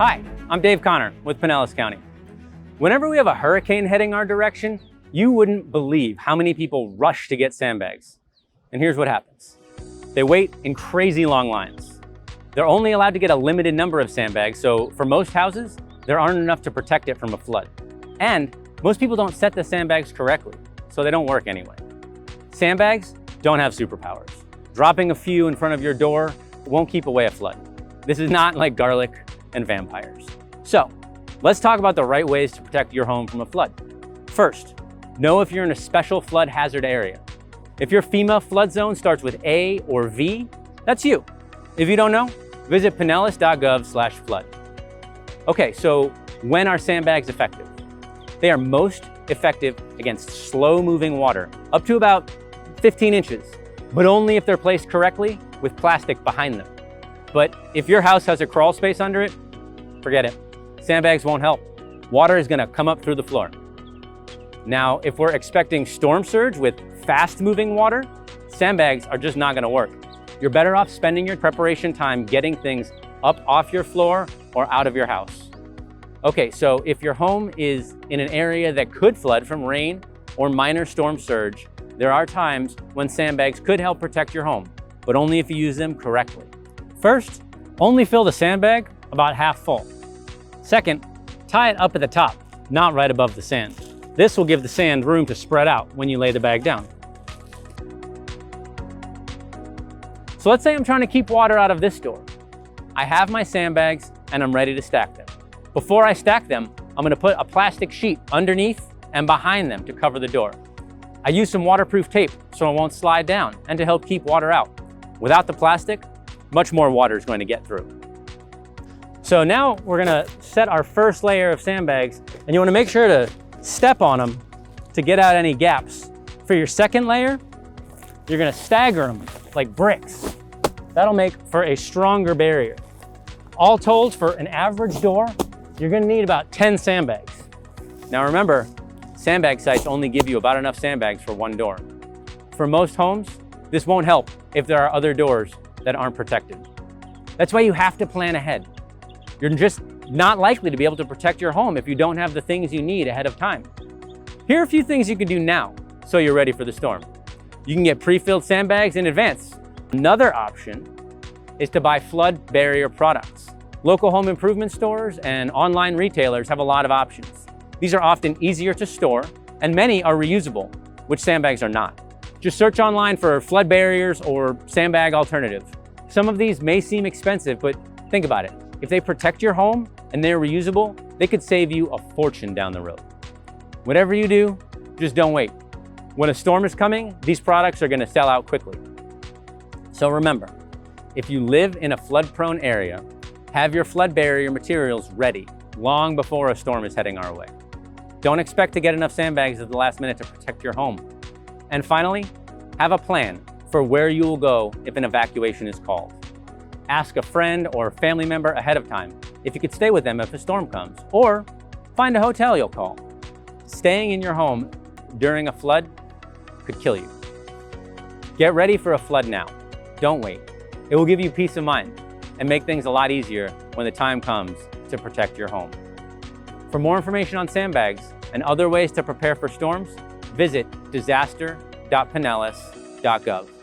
Hi, I'm Dave Connor with Pinellas County. Whenever we have a hurricane heading our direction, you wouldn't believe how many people rush to get sandbags. And here's what happens. They wait in crazy long lines. They're only allowed to get a limited number of sandbags, so for most houses, there aren't enough to protect it from a flood. And most people don't set the sandbags correctly, so they don't work anyway. Sandbags don't have superpowers. Dropping a few in front of your door won't keep away a flood. This is not like garlic and vampires. So let's talk about the right ways to protect your home from a flood. First, know if you're in a special flood hazard area. If your FEMA flood zone starts with A or V, that's you. If you don't know, visit pinellas.gov/flood. Okay, so when are sandbags effective? They are most effective against slow-moving water, up to about 15 inches, but only if they're placed correctly with plastic behind them. But if your house has a crawl space under it, forget it. Sandbags won't help. Water is gonna come up through the floor. Now, if we're expecting storm surge with fast-moving water, sandbags are just not gonna work. You're better off spending your preparation time getting things up off your floor or out of your house. Okay, so if your home is in an area that could flood from rain or minor storm surge, there are times when sandbags could help protect your home, but only if you use them correctly. First, only fill the sandbag about half full. Second, tie it up at the top, not right above the sand. This will give the sand room to spread out when you lay the bag down. So let's say I'm trying to keep water out of this door. I have my sandbags and I'm ready to stack them. Before I stack them, I'm gonna put a plastic sheet underneath and behind them to cover the door. I use some waterproof tape so it won't slide down and to help keep water out. Without the plastic, much more water is going to get through. So now we're gonna set our first layer of sandbags, and you wanna make sure to step on them to get out any gaps. For your second layer, you're gonna stagger them like bricks. That'll make for a stronger barrier. All told, for an average door, you're gonna need about 10 sandbags. Now remember, sandbag sites only give you about enough sandbags for one door. For most homes, this won't help if there are other doors that aren't protected. That's why you have to plan ahead. You're just not likely to be able to protect your home if you don't have the things you need ahead of time. Here are a few things you can do now so you're ready for the storm. You can get pre-filled sandbags in advance. Another option is to buy flood barrier products. Local home improvement stores and online retailers have a lot of options. These are often easier to store, and many are reusable, which sandbags are not. Just search online for flood barriers or sandbag alternative. Some of these may seem expensive, but think about it. If they protect your home and they're reusable, they could save you a fortune down the road. Whatever you do, just don't wait. When a storm is coming, these products are gonna sell out quickly. So remember, if you live in a flood-prone area, have your flood barrier materials ready long before a storm is heading our way. Don't expect to get enough sandbags at the last minute to protect your home. And finally, have a plan for where you will go if an evacuation is called. Ask a friend or family member ahead of time if you could stay with them if a storm comes, or find a hotel you'll call. Staying in your home during a flood could kill you. Get ready for a flood now. Don't wait. It will give you peace of mind and make things a lot easier when the time comes to protect your home. For more information on sandbags and other ways to prepare for storms, visit disaster.pinellas.gov.